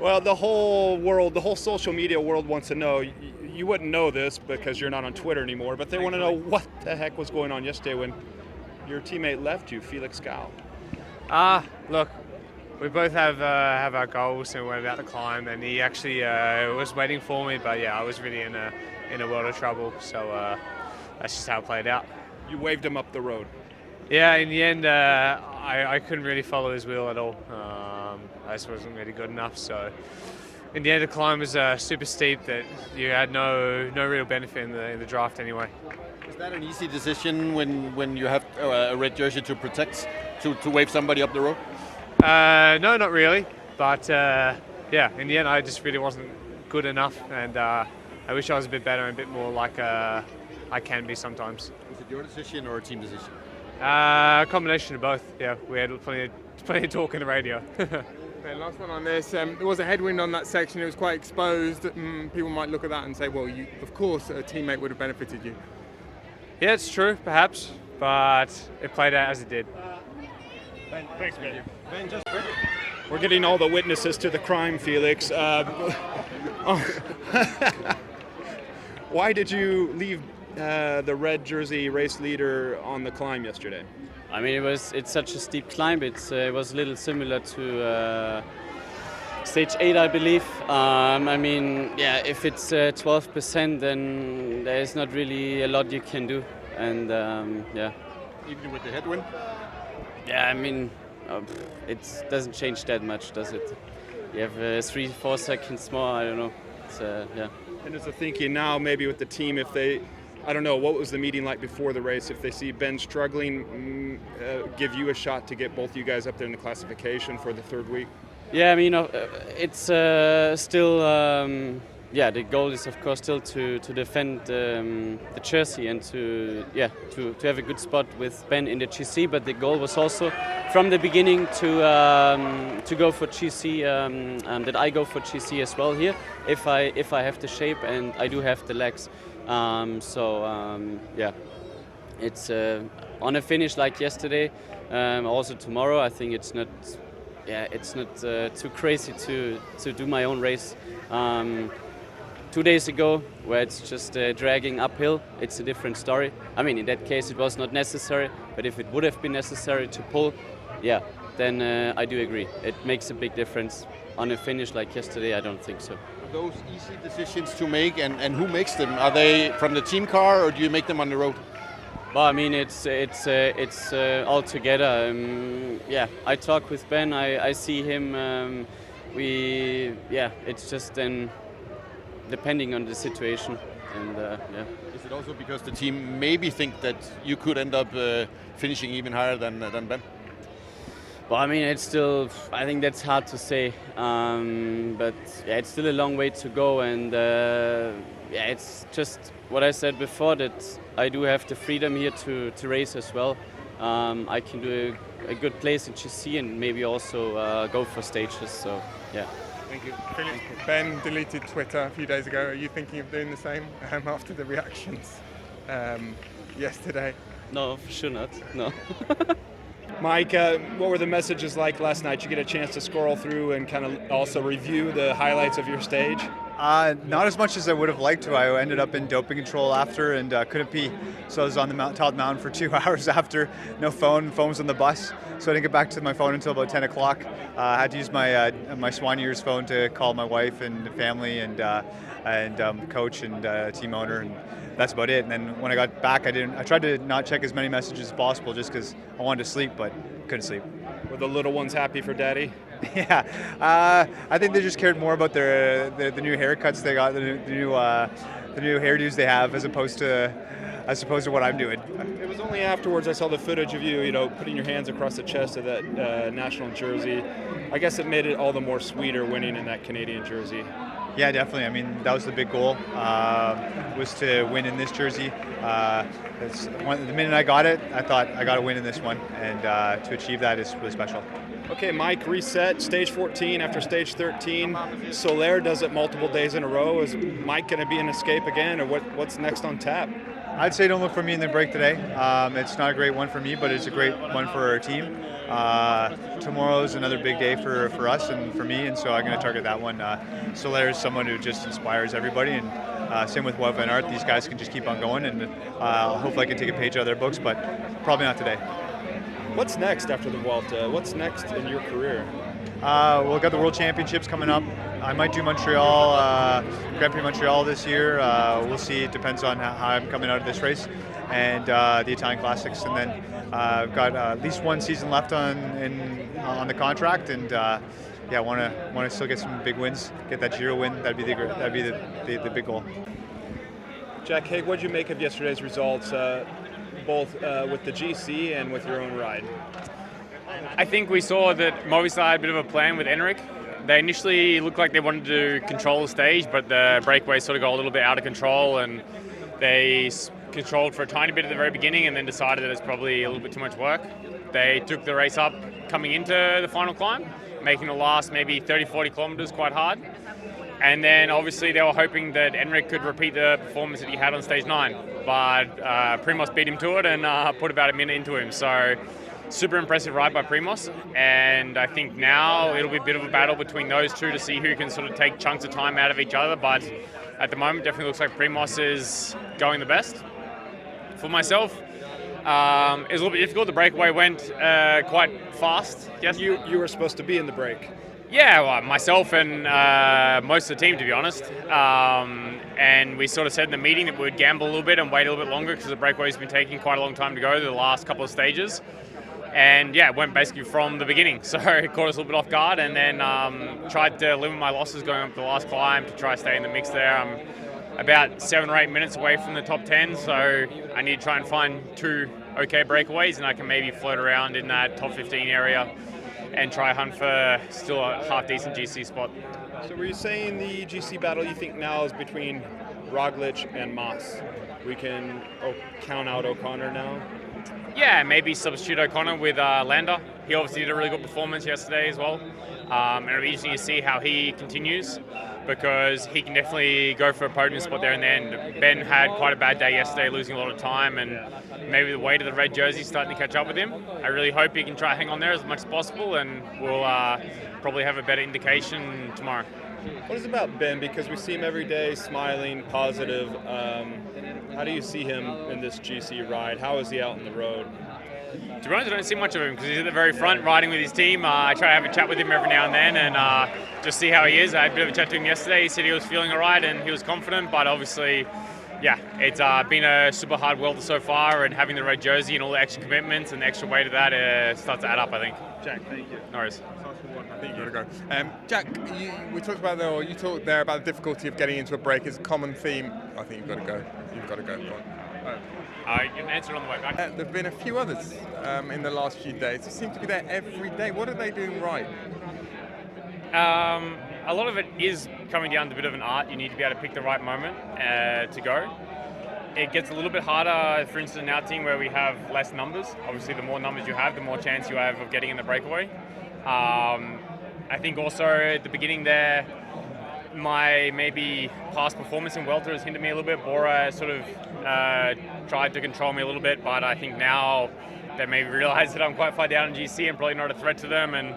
Well, the whole world, the whole social media world wants to know. You wouldn't know this because you're not on Twitter anymore, but they want to know what the heck was going on yesterday when your teammate left you, Felix Gall. Look, we both have our goals and we're about to climb, and he actually was waiting for me, but yeah, I was really in a world of trouble, so that's just how it played out. You waved him up the road. Yeah, in the end, I couldn't really follow his wheel at all. I just wasn't really good enough, so in the end, the climb was super steep that you had no real benefit in the draft anyway. Is that an easy decision when you have a red jersey to protect, to wave somebody up the road? No, not really. But yeah, in the end, I just really wasn't good enough, and I wish I was a bit better and a bit more like I can be sometimes. Was it your decision or a team decision? A combination of both. Yeah, we had plenty of talk in the radio. Okay, last one on this. There was a headwind on that section. It was quite exposed. People might look at that and say, well, of course, a teammate would have benefited you. Yeah, it's true, perhaps, but it played out as it did. Ben, thanks, Ben. We're getting all the witnesses to the crime, Felix. Why did you leave the red jersey race leader on the climb yesterday? I mean, it's such a steep climb. It was a little similar to stage 8, I believe. I mean, yeah, if it's 12%, then there's not really a lot you can do. And yeah. Even with the headwind? Yeah, I mean, it doesn't change that much, does it? You have 3-4 seconds more. I don't know. It's, yeah. And is the thinking now, maybe with the team, if they, I don't know, what was the meeting like before the race? If they see Ben struggling, give you a shot to get both you guys up there in the classification for the third week? Yeah, I mean, it's still, yeah, the goal is of course still to defend the jersey and to have a good spot with Ben in the GC. But the goal was also from the beginning to go for GC, that I go for GC as well here if I have the shape and I do have the legs. Yeah, it's on a finish like yesterday. Also tomorrow, I think it's not. Yeah, it's not too crazy to do my own race. 2 days ago, where it's just dragging uphill, it's a different story. I mean, in that case, it was not necessary. But if it would have been necessary to pull, yeah, then I do agree. It makes a big difference. On a finish like yesterday, I don't think so. Are those easy decisions to make, and who makes them? Are they from the team car, or do you make them on the road? Well, I mean, it's all together. Yeah, I talk with Ben. I see him. It's just then depending on the situation, and yeah. Is it also because the team maybe think that you could end up finishing even higher than Ben? Well, I mean, it's still. I think that's hard to say, but yeah, it's still a long way to go, and yeah, it's just what I said before, that I do have the freedom here to race as well. I can do a good place in GC and maybe also go for stages. So yeah. Thank you. Felix, Ben deleted Twitter a few days ago. Are you thinking of doing the same after the reactions yesterday? No, for sure not. No. Mike, what were the messages like last night? Did you get a chance to scroll through and kind of also review the highlights of your stage? Not as much as I would have liked to. I ended up in doping control after and couldn't pee. So I was on the top of the mountain for 2 hours after. No phone. Phone was on the bus. So I didn't get back to my phone until about 10 o'clock. I had to use my Swan Years phone to call my wife and family and coach and team owner, and that's about it. And then when I got back, I tried to not check as many messages as possible just because I wanted to sleep, but couldn't sleep. Were the little ones happy for Daddy? Yeah, I think they just cared more about the new haircuts they got, the new hairdos they have, as opposed to what I'm doing. It was only afterwards I saw the footage of you, putting your hands across the chest of that national jersey. I guess it made it all the more sweeter winning in that Canadian jersey. Yeah, definitely. I mean, that was the big goal, was to win in this jersey. The minute I got it, I thought I got to win in this one, and to achieve that is really special. Okay, Mike, reset, stage 14 after stage 13. Soler does it multiple days in a row. Is Mike going to be an escape again, or what's next on tap? I'd say don't look for me in the break today. It's not a great one for me, but it's a great one for our team. tomorrow's another big day for us and for me, and so I'm going to target that one. Soler is someone who just inspires everybody, and same with Vuelta and Art. These guys can just keep on going, and hopefully I can take a page out of their books, but probably not today. What's next after the Vuelta? What's next in your career? We've got the World Championships coming up. I might do Montreal, Grand Prix Montreal this year. We'll see. It depends on how I'm coming out of this race, and the Italian Classics. And then I've got at least one season left on the contract, and want to still get some big wins, get that Giro win. That'd be the big goal. Jack Haig, what did you make of yesterday's results, both with the GC and with your own ride? I think we saw that Movistar had a bit of a plan with Enric. They initially looked like they wanted to control the stage, but the breakaway sort of got a little bit out of control, and they controlled for a tiny bit at the very beginning and then decided that it's probably a little bit too much work. They took the race up coming into the final climb, making the last maybe 30-40 kilometers quite hard. And then obviously they were hoping that Enric could repeat the performance that he had on stage 9, but Primoz beat him to it and put about a minute into him. So super impressive ride by Primoz, and I think now it'll be a bit of a battle between those two to see who can sort of take chunks of time out of each other, but at the moment definitely looks like Primoz is going the best. For myself, it was a little bit difficult. The breakaway went quite fast. Yes, You were supposed to be in the break. Yeah, well, myself and most of the team, to be honest. And we sort of said in the meeting that we would gamble a little bit and wait a little bit longer because the breakaway's been taking quite a long time to go, the last couple of stages. And yeah, it went basically from the beginning. So it caught us a little bit off guard, and then tried to limit my losses going up the last climb to try to stay in the mix there. I'm about 7 or 8 minutes away from the top 10, so I need to try and find 2 okay breakaways, and I can maybe float around in that top 15 area and try hunt for still a half-decent GC spot. So were you saying the GC battle you think now is between Roglic and Mas? We can count out O'Connor now? Yeah, maybe substitute O'Connor with Landa. He obviously did a really good performance yesterday as well. And it'll be interesting to see how he continues, because he can definitely go for a podium spot there in the end. Ben had quite a bad day yesterday, losing a lot of time, and maybe the weight of the red jersey is starting to catch up with him. I really hope he can try to hang on there as much as possible, and we'll probably have a better indication tomorrow. What is it about Ben? Because we see him every day smiling, positive. How do you see him in this GC ride? How is he out on the road? To be honest, I don't see much of him because he's at the very front riding with his team. I try to have a chat with him every now and then and just see how he is. I had a bit of a chat to him yesterday. He said he was feeling all right and he was confident, but obviously, yeah, it's been a super hard Vuelta so far, and having the red jersey and all the extra commitments and the extra weight of that starts to add up, I think. Jack, thank you. No worries. I think you've got to go. Jack, you talked about you talked there about the difficulty of getting into a break as a common theme. I think you've got to go. You've got to go. Go on. You can answer it on the way back. There have been a few others in the last few days who seem to be there every day. What are they doing right? A lot of it is coming down to a bit of an art. You need to be able to pick the right moment to go. It gets a little bit harder, for instance, in our team where we have less numbers. Obviously, the more numbers you have, the more chance you have of getting in the breakaway. I think also at the beginning there, my maybe past performance in Vuelta has hindered me a little bit. Bora sort of tried to control me a little bit, but I think now they maybe realise that I'm quite far down in GC and probably not a threat to them, and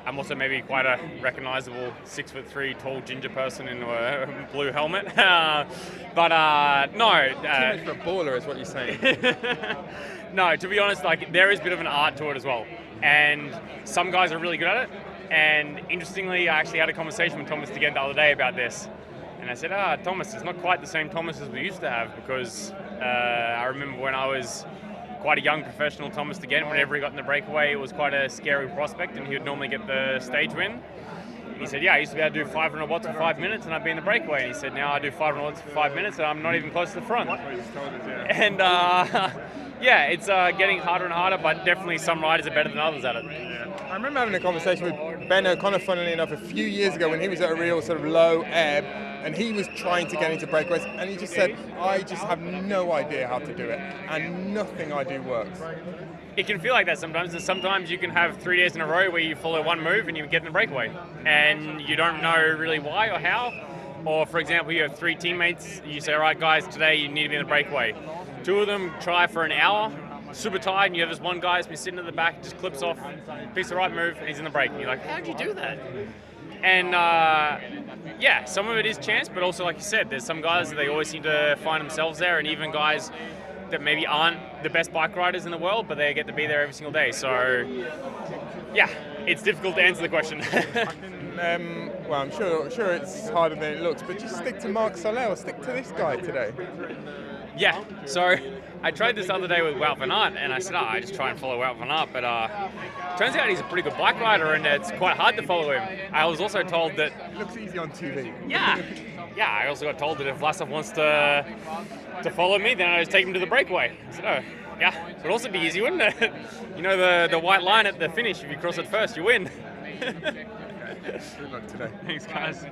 I'm also maybe quite a recognisable 6'3" tall ginger person in a blue helmet. But no. Too much for a baller is what you're saying. No, to be honest, like there is a bit of an art to it as well, and some guys are really good at it. And interestingly, I actually had a conversation with Thomas Degent the other day about this. And I said, Thomas, it's not quite the same Thomas as we used to have, because I remember when I was quite a young professional Thomas Degent, whenever he got in the breakaway, it was quite a scary prospect, and he would normally get the stage win. And he said, yeah, I used to be able to do 500 watts for 5 minutes and I'd be in the breakaway. And he said, now I do 500 watts for 5 minutes and I'm not even close to the front. And yeah, it's getting harder and harder, but definitely some riders are better than others at it. I remember having a conversation with Ben O'Connor, funnily enough, a few years ago when he was at a real sort of low ebb, and he was trying to get into breakaways, and he just said, I just have no idea how to do it, and nothing I do works. It can feel like that sometimes, and sometimes you can have 3 days in a row where you follow one move and you get in the breakaway, and you don't know really why or how. Or, for example, you have 3 teammates, you say, all right, guys, today you need to be in the breakaway. 2 of them try for an hour, super tight, and you have this one guy who's been sitting at the back, just clips off, picks the right move, and he's in the break. And you're like, how'd you do that? And yeah, some of it is chance, but also, like you said, there's some guys that they always seem to find themselves there, and even guys that maybe aren't the best bike riders in the world, but they get to be there every single day. So yeah, it's difficult to answer the question. Well, I'm sure it's harder than it looks, but just stick to Marc Soler, stick to this guy today. Yeah, so I tried this the other day with Wout van Aert, and I said, I just try and follow Wout van Aert, but turns out he's a pretty good bike rider, and it's quite hard to follow him. I was also told that... It looks easy on TV. Yeah, I also got told that if Vlasov wants to follow me, then I just take him to the breakaway. I said, oh, yeah, it would also be easy, wouldn't it? You know the white line at the finish, if you cross it first, you win. Good luck today. Thanks, guys.